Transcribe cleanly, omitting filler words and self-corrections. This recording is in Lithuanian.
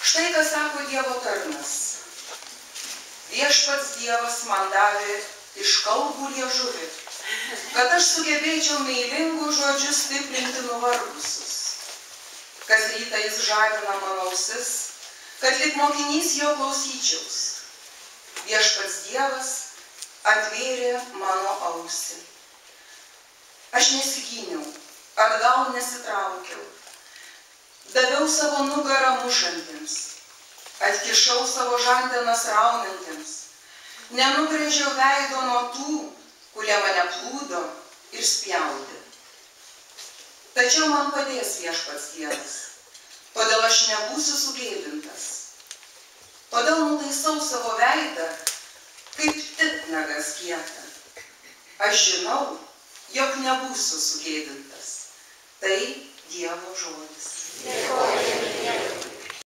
Štai ką sako Dievo tarnas. Viešpats Dievas man davė iškalbų liežuvį, kad aš sugebėčiau meilingų žodžių stiprinti nuvargusius. Kas rytą jis žadina mano ausis, kad lyg mokinys jo klausyčiaus. Viešpats Dievas atvėrė mano ausį. Aš nesigyniau, atgal nesitraukiau. Daviau savo nugarą mušantiems, atkišau savo žandenas raunantiems, nenugrėžiau veido nuo tų, kurie mane plūdo ir spjaudė. Tačiau man padės Viešpats Dievas, todėl aš nebūsiu sugėdintas. Todėl nutaisau savo veidą, kaip titnagas kieta. Aš žinau, jog nebūsiu sugėdintas. Tai Dievo žodis. Dėkojame Dievui.